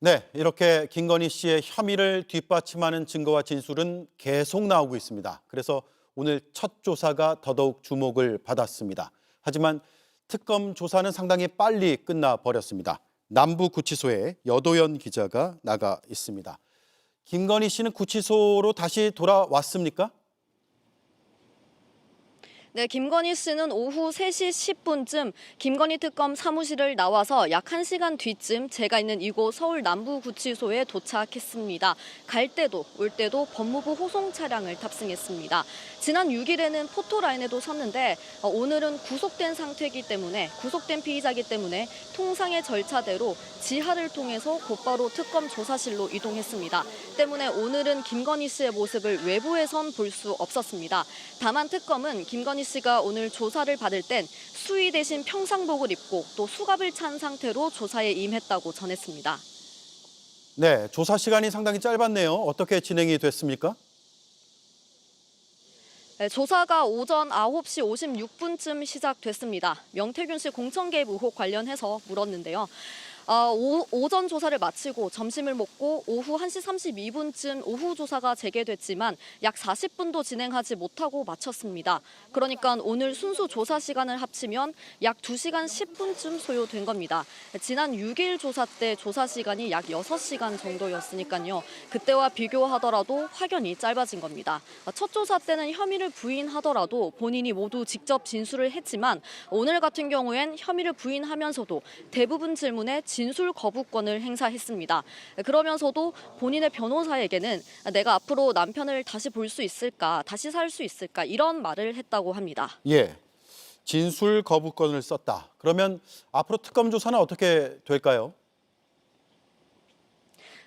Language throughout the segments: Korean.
네, 이렇게 김건희 씨의 혐의를 뒷받침하는 증거와 진술은 계속 나오고 있습니다. 그래서 오늘 첫 조사가 더더욱 주목을 받았습니다. 하지만 특검 조사는 상당히 빨리 끝나버렸습니다. 남부구치소에 여도현 기자가 나가 있습니다. 김건희 씨는 구치소로 다시 돌아왔습니까? 네, 김건희 씨는 오후 3시 10분쯤 김건희 특검 사무실을 나와서 약 1시간 뒤쯤 제가 있는 이곳 서울 남부구치소에 도착했습니다. 갈 때도 올 때도 법무부 호송 차량을 탑승했습니다. 지난 6일에는 포토라인에도 섰는데 오늘은 구속된 상태이기 때문에 구속된 피의자이기 때문에 통상의 절차대로 지하를 통해서 곧바로 특검 조사실로 이동했습니다. 때문에 오늘은 김건희 씨의 모습을 외부에선 볼 수 없었습니다. 다만 특검은 김건희 씨가 오늘 조사를 받을 땐 수의 대신 평상복을 입고 또 수갑을 찬 상태로 조사에 임했다고 전했습니다. 네, 조사 시간이 상당히 짧았네요. 어떻게 진행이 됐습니까? 네, 조사가 오전 9시 56분쯤 시작됐습니다. 명태균 씨 공천 개입 의혹 관련해서 물었는데요. 오전 조사를 마치고 점심을 먹고 오후 1시 32분쯤 오후 조사가 재개됐지만 약 40분도 진행하지 못하고 마쳤습니다. 그러니까 오늘 순수 조사 시간을 합치면 약 2시간 10분쯤 소요된 겁니다. 지난 6일 조사 때 조사 시간이 약 6시간 정도였으니까요. 그때와 비교하더라도 확연히 짧아진 겁니다. 첫 조사 때는 혐의를 부인하더라도 본인이 모두 직접 진술을 했지만 오늘 같은 경우엔 혐의를 부인하면서도 대부분 질문에 진술 거부권을 행사했습니다. 그러면서도 본인의 변호사에게는 내가 앞으로 남편을 다시 볼 수 있을까, 다시 살 수 있을까 이런 말을 했다고 합니다. 예, 진술 거부권을 썼다. 그러면 앞으로 특검 조사는 어떻게 될까요?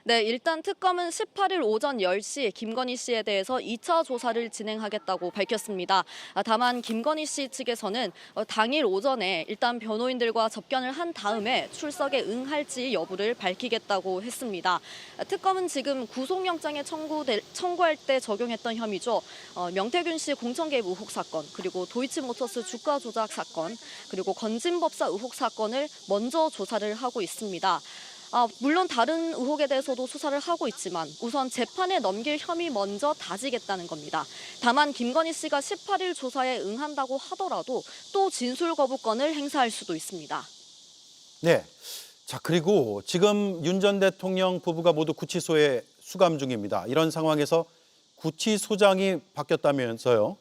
네, 일단 특검은 18일 오전 10시 김건희 씨에 대해서 2차 조사를 진행하겠다고 밝혔습니다. 다만 김건희 씨 측에서는 당일 오전에 일단 변호인들과 접견을 한 다음에 출석에 응할지 여부를 밝히겠다고 했습니다. 특검은 지금 구속영장에 청구할 때 적용했던 혐의죠. 명태균 씨 공천 개입 의혹 사건, 그리고 도이치모터스 주가 조작 사건, 그리고 건진법사 의혹 사건을 먼저 조사를 하고 있습니다. 물론 다른 의혹에 대해서도 수사를 하고 있지만 우선 재판에 넘길 혐의 먼저 다지겠다는 겁니다. 다만 김건희 씨가 18일 조사에 응한다고 하더라도 또 진술 거부권을 행사할 수도 있습니다. 네. 자, 그리고 지금 윤 전 대통령 부부가 모두 구치소에 수감 중입니다. 이런 상황에서 구치소장이 바뀌었다면서요?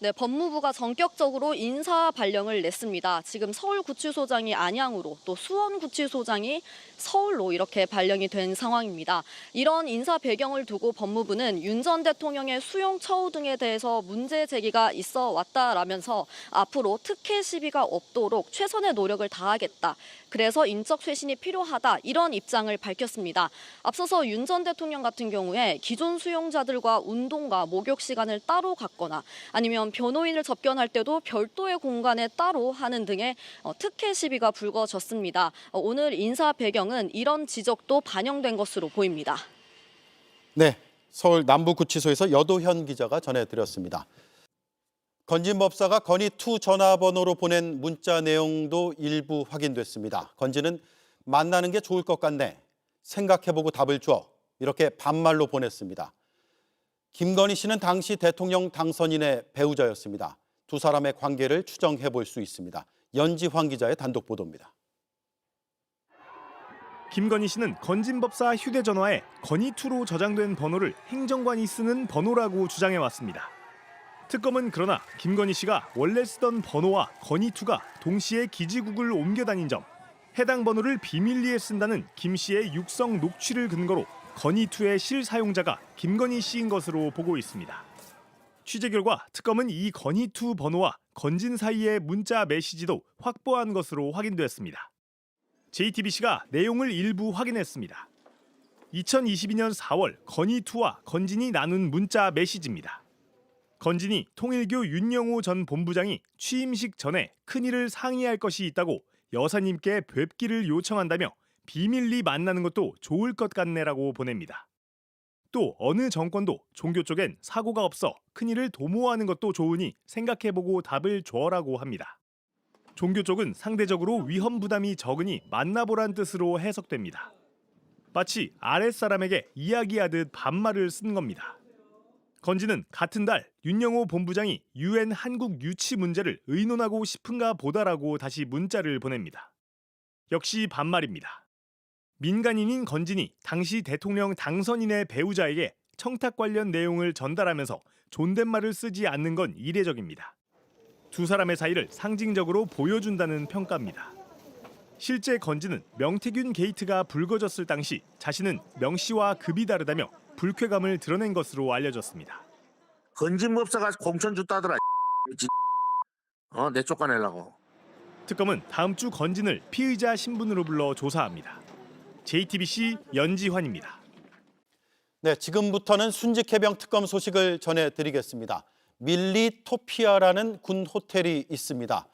네, 법무부가 전격적으로 인사 발령을 냈습니다. 지금 서울구치소장이 안양으로 또 수원구치소장이 서울로 이렇게 발령이 된 상황입니다. 이런 인사 배경을 두고 법무부는 윤 전 대통령의 수용 처우 등에 대해서 문제 제기가 있어 왔다라면서 앞으로 특혜 시비가 없도록 최선의 노력을 다하겠다. 그래서 인적 쇄신이 필요하다 이런 입장을 밝혔습니다. 앞서서 윤 전 대통령 같은 경우에 기존 수용자들과 운동과 목욕 시간을 따로 갖거나 아니면 변호인을 접견할 때도 별도의 공간에 따로 하는 등의 특혜 시비가 불거졌습니다. 오늘 인사 배경은 이런 지적도 반영된 것으로 보입니다. 네, 서울 남부구치소에서 여도현 기자가 전해드렸습니다. 건진법사가 건희2 전화번호로 보낸 문자 내용도 일부 확인됐습니다. 건진은 만나는 게 좋을 것 같네. 생각해보고 답을 줘. 이렇게 반말로 보냈습니다. 김건희 씨는 당시 대통령 당선인의 배우자였습니다. 두 사람의 관계를 추정해 볼 수 있습니다. 연지환 기자의 단독 보도입니다. 김건희 씨는 건진법사 휴대전화에 건희2로 저장된 번호를 행정관이 쓰는 번호라고 주장해왔습니다. 특검은 그러나 김건희 씨가 원래 쓰던 번호와 건희2가 동시에 기지국을 옮겨 다닌 점, 해당 번호를 비밀리에 쓴다는 김 씨의 육성 녹취를 근거로 건희2의 실사용자가 김건희 씨인 것으로 보고 있습니다. 취재 결과 특검은 이 건희2 번호와 건진 사이의 문자 메시지도 확보한 것으로 확인됐습니다. JTBC가 내용을 일부 확인했습니다. 2022년 4월 건희2와 건진이 나눈 문자 메시지입니다. 건진이 통일교 윤영호 전 본부장이 취임식 전에 큰일을 상의할 것이 있다고 여사님께 뵙기를 요청한다며 비밀리 만나는 것도 좋을 것 같네라고 보냅니다. 또 어느 정권도 종교 쪽엔 사고가 없어 큰일을 도모하는 것도 좋으니 생각해보고 답을 줘라고 합니다. 종교 쪽은 상대적으로 위험 부담이 적으니 만나보란 뜻으로 해석됩니다. 마치 아랫사람에게 이야기하듯 반말을 쓴 겁니다. 건지는 같은 달 윤영호 본부장이 UN 한국 유치 문제를 의논하고 싶은가 보다라고 다시 문자를 보냅니다. 역시 반말입니다. 민간인인 건진이 당시 대통령 당선인의 배우자에게 청탁 관련 내용을 전달하면서 존댓말을 쓰지 않는 건 이례적입니다. 두 사람의 사이를 상징적으로 보여준다는 평가입니다. 실제 건지는 명태균 게이트가 불거졌을 당시 자신은 명 씨와 급이 다르다며 불쾌감을 드러낸 것으로 알려졌습니다. 건진법사가 공천 줬다더라. 내 쫓아내려고. 특검은 다음 주 건진을 피의자 신분으로 불러 조사합니다. JTBC 연지환입니다. 네, 지금부터는 순직해병 특검 소식을 전해드리겠습니다. 밀리토피아라는 군 호텔이 있습니다.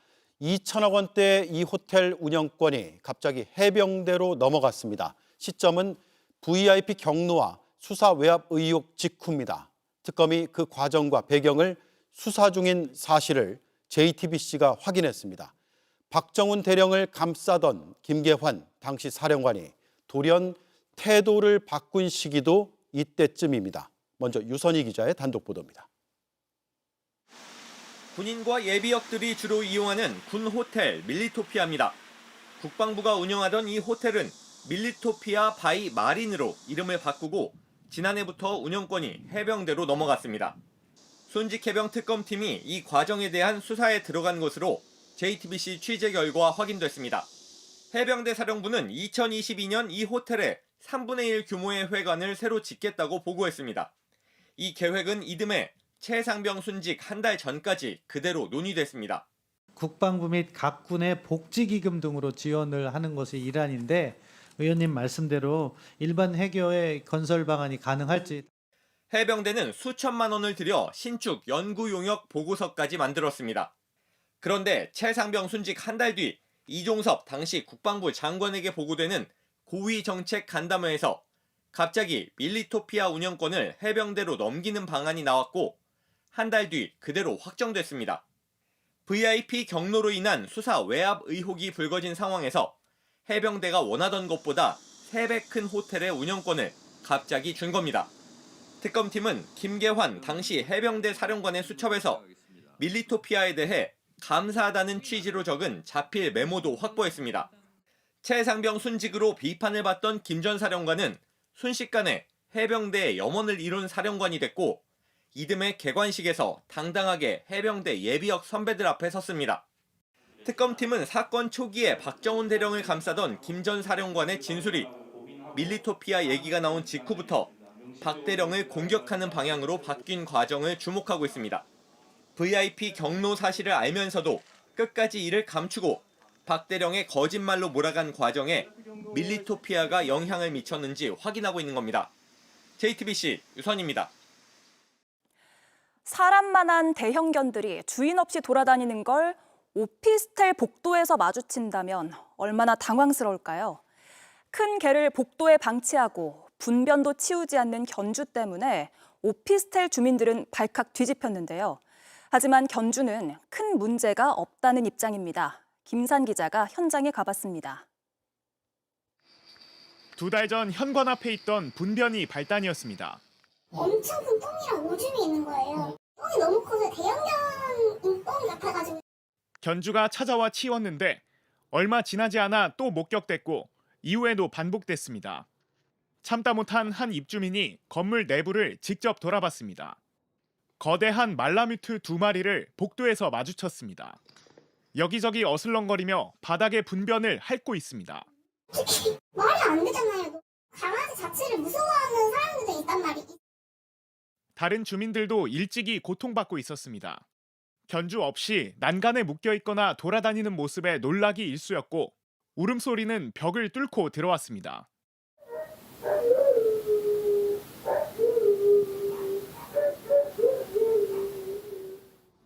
2천억 원대의 이 호텔 운영권이 갑자기 해병대로 넘어갔습니다. 시점은 VIP 경로와 수사 외압 의혹 직후입니다. 특검이 그 과정과 배경을 수사 중인 사실을 JTBC가 확인했습니다. 박정훈 대령을 감싸던 김계환 당시 사령관이 돌연 태도를 바꾼 시기도 이때쯤입니다. 먼저 유선희 기자의 단독 보도입니다. 군인과 예비역들이 주로 이용하는 군 호텔 밀리토피아입니다. 국방부가 운영하던 이 호텔은 밀리토피아 바이 마린으로 이름을 바꾸고 지난해부터 운영권이 해병대로 넘어갔습니다. 순직해병 특검팀이 이 과정에 대한 수사에 들어간 것으로 JTBC 취재 결과 확인됐습니다. 해병대 사령부는 2022년 이 호텔에 3분의 1 규모의 회관을 새로 짓겠다고 보고했습니다. 이 계획은 이듬해 최상병 순직 한 달 전까지 그대로 논의됐습니다. 국방부 및 각 군의 복지기금 등으로 지원을 하는 것이 일환인데 의원님 말씀대로 일반 해교의 건설 방안이 가능할지. 해병대는 수천만 원을 들여 신축 연구용역 보고서까지 만들었습니다. 그런데 최상병 순직 한 달 뒤 이종섭 당시 국방부 장관에게 보고되는 고위정책 간담회에서 갑자기 밀리토피아 운영권을 해병대로 넘기는 방안이 나왔고 한 달 뒤 그대로 확정됐습니다. VIP 경로로 인한 수사 외압 의혹이 불거진 상황에서 해병대가 원하던 것보다 3배 큰 호텔의 운영권을 갑자기 준 겁니다. 특검팀은 김계환 당시 해병대 사령관의 수첩에서 밀리토피아에 대해 감사하다는 취지로 적은 자필 메모도 확보했습니다. 최상병 순직으로 비판을 받던 김 전 사령관은 순식간에 해병대의 염원을 이룬 사령관이 됐고 이듬해 개관식에서 당당하게 해병대 예비역 선배들 앞에 섰습니다. 특검팀은 사건 초기에 박정훈 대령을 감싸던 김 전 사령관의 진술이 밀리토피아 얘기가 나온 직후부터 박 대령을 공격하는 방향으로 바뀐 과정을 주목하고 있습니다. VIP 경로 사실을 알면서도 끝까지 이를 감추고 박 대령의 거짓말로 몰아간 과정에 밀리토피아가 영향을 미쳤는지 확인하고 있는 겁니다. JTBC 유선입니다. 사람만한 대형견들이 주인 없이 돌아다니는 걸 오피스텔 복도에서 마주친다면 얼마나 당황스러울까요? 큰 개를 복도에 방치하고 분변도 치우지 않는 견주 때문에 오피스텔 주민들은 발칵 뒤집혔는데요. 하지만 견주는 큰 문제가 없다는 입장입니다. 김산 기자가 현장에 가봤습니다. 2달 전 현관 앞에 있던 분변이 발단이었습니다. 엄청 큰 똥이랑 오줌이 있는 거예요. 똥이 너무 커서 대형견 똥 같아가지고. 견주가 찾아와 치웠는데 얼마 지나지 않아 또 목격됐고 이후에도 반복됐습니다. 참다 못한 한 입주민이 건물 내부를 직접 돌아봤습니다. 거대한 말라뮤트 2마리를 복도에서 마주쳤습니다. 여기저기 어슬렁거리며 바닥에 분변을 핥고 있습니다. 말이 안 되잖아요. 강아지 자체를 무서워하는 사람들도 있단 말이지. 다른 주민들도 일찍이 고통받고 있었습니다. 견주 없이 난간에 묶여있거나 돌아다니는 모습에 놀라기 일쑤였고 울음소리는 벽을 뚫고 들어왔습니다.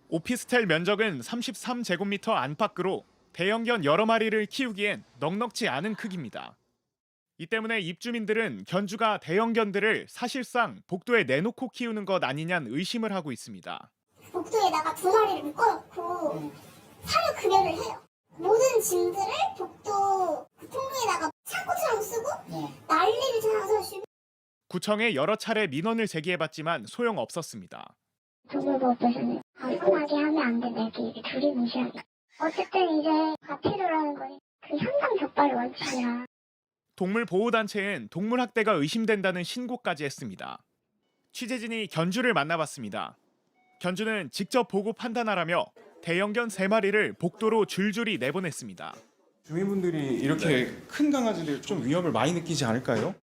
오피스텔 면적은 33제곱미터 안팎으로 대형견 여러 마리를 키우기엔 넉넉지 않은 크기입니다. 이 때문에 입주민들은 견주가 대형견들을 사실상 복도에 내놓고 키우는 것 아니냐는 의심을 하고 있습니다. 복도에다가 2마리를 묶어놓고 사료 급여를 해요. 모든 짐들을 복도 그 통로에다가 창고처럼 쓰고 난리를 쳐서 구청에 여러 차례 민원을 제기해봤지만 소용없었습니다. 두 분도 어떠셨나요? 불편하게 하면 안 된다 이렇게 둘이 무시하게. 어쨌든 이제 과태료라는 건 그 현상 적발 원칙이라. 동물보호단체엔 동물학대가 의심된다는 신고까지 했습니다. 취재진이 견주를 만나봤습니다. 견주는 직접 보고 판단하라며 대형견 3마리를 복도로 줄줄이 내보냈습니다. 주민분들이 이렇게 큰 강아지들 좀 위협을 많이 느끼지 않을까요?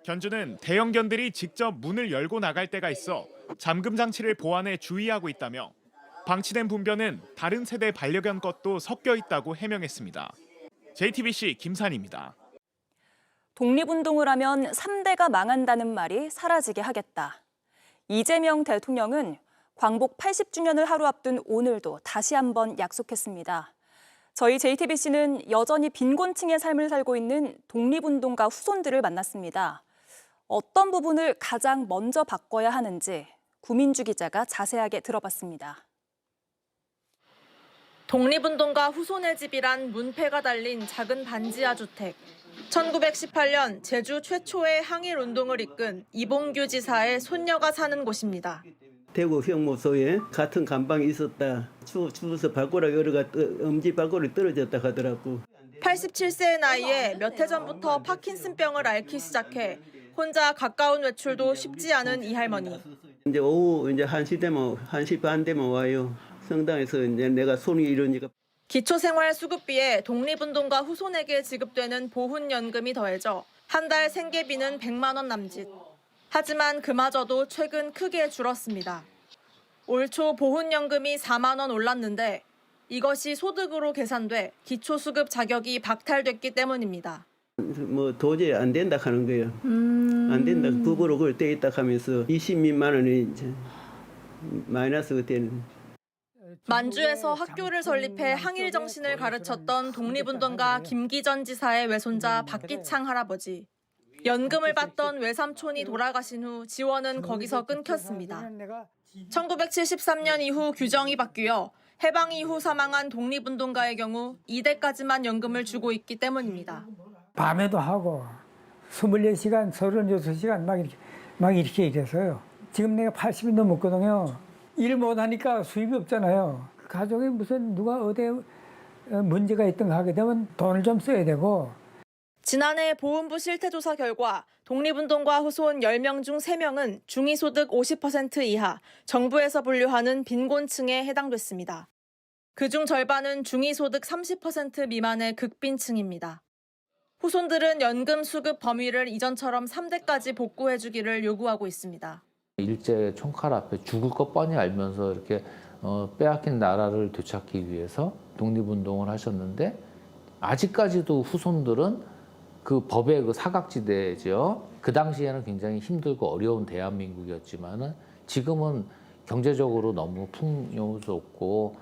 견주는 대형견들이 직접 문을 열고 나갈 때가 있어 잠금 장치를 보완해 주의하고 있다며 방치된 분변은 다른 세대 반려견 것도 섞여 있다고 해명했습니다. JTBC 김산입니다. 독립운동을 하면 3대가 망한다는 말이 사라지게 하겠다. 이재명 대통령은 광복 80주년을 하루 앞둔 오늘도 다시 한번 약속했습니다. 저희 JTBC는 여전히 빈곤층의 삶을 살고 있는 독립운동가 후손들을 만났습니다. 어떤 부분을 가장 먼저 바꿔야 하는지 구민주 기자가 자세하게 들어봤습니다. 독립운동가 후손의 집이란 문패가 달린 작은 반지하 주택. 1918년 제주 최초의 항일운동을 이끈 이봉규 지사의 손녀가 사는 곳입니다. 대구 형무소에 같은 간방이 있었다. 추워서 발가락 여러가 엄지 발가락이 떨어졌다 하더라고. 87세의 나이에 몇 해 전부터 파킨슨병을 앓기 시작해 혼자 가까운 외출도 쉽지 않은 이 할머니. 이제 오후 이제 1시 반 되면 와요. 성당에서 이제 내가 손이 이러니까. 기초생활수급비에 독립운동가 후손에게 지급되는 보훈연금이 더해져 한 달 생계비는 100만 원 남짓. 하지만 그마저도 최근 크게 줄었습니다. 올 초 보훈연금이 4만 원 올랐는데 이것이 소득으로 계산돼 기초수급 자격이 박탈됐기 때문입니다. 뭐 도저히 안 된다 하는 거예요. 안 된다. 부부로 그걸 떼 있다 하면서 20만 원이 이제 마이너스가 되는. 만주에서 학교를 설립해 항일 정신을 가르쳤던 독립운동가 김기전 지사의 외손자 박기창 할아버지. 연금을 받던 외삼촌이 돌아가신 후 지원은 거기서 끊겼습니다. 1973년 이후 규정이 바뀌어 해방 이후 사망한 독립운동가의 경우 2대까지만 연금을 주고 있기 때문입니다. 밤에도 하고 24시간, 36시간 막 이렇게 일해서요. 지금 내가 80이 넘었거든요. 일 못하니까 수입이 없잖아요. 가족에 무슨 누가 어디에 문제가 있든 하게 되면 돈을 좀 써야 되고. 지난해 보훈부 실태조사 결과 독립운동가 후손 10명 중 3명은 중위소득 50% 이하, 정부에서 분류하는 빈곤층에 해당됐습니다. 그중 절반은 중위소득 30% 미만의 극빈층입니다. 후손들은 연금 수급 범위를 이전처럼 3대까지 복구해주기를 요구하고 있습니다. 일제 총칼 앞에 죽을 것 뻔히 알면서 이렇게 빼앗긴 나라를 되찾기 위해서 독립운동을 하셨는데 아직까지도 후손들은 그 법의 그 사각지대죠. 그 당시에는 굉장히 힘들고 어려운 대한민국이었지만은 지금은 경제적으로 너무 풍요롭고.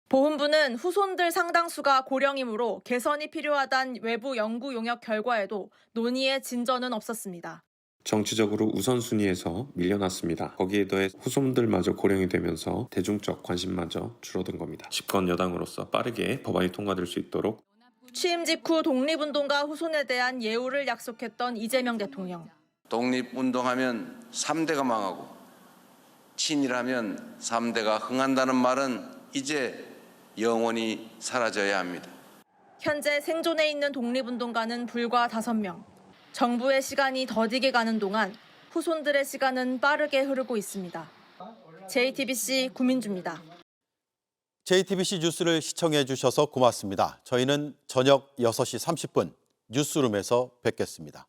보훈부는 후손들 상당수가 고령이므로 개선이 필요하단 외부 연구 용역 결과에도 논의의 진전은 없었습니다. 정치적으로 우선순위에서 밀려났습니다. 거기에 더해 후손들마저 고령이 되면서 대중적 관심마저 줄어든 겁니다. 집권 여당으로서 빠르게 법안이 통과될 수 있도록 취임 직후 독립운동가 후손에 대한 예우를 약속했던 이재명 대통령. 독립운동하면 3대가 망하고 친일하면 3대가 흥한다는 말은 이제 영원히 사라져야 합니다. 현재 생존해 있는 독립운동가는 불과 5명. 정부의 시간이 더디게 가는 동안 후손들의 시간은 빠르게 흐르고 있습니다. JTBC 구민주입니다. JTBC 뉴스를 시청해 주셔서 고맙습니다. 저희는 저녁 6시 30분 뉴스룸에서 뵙겠습니다.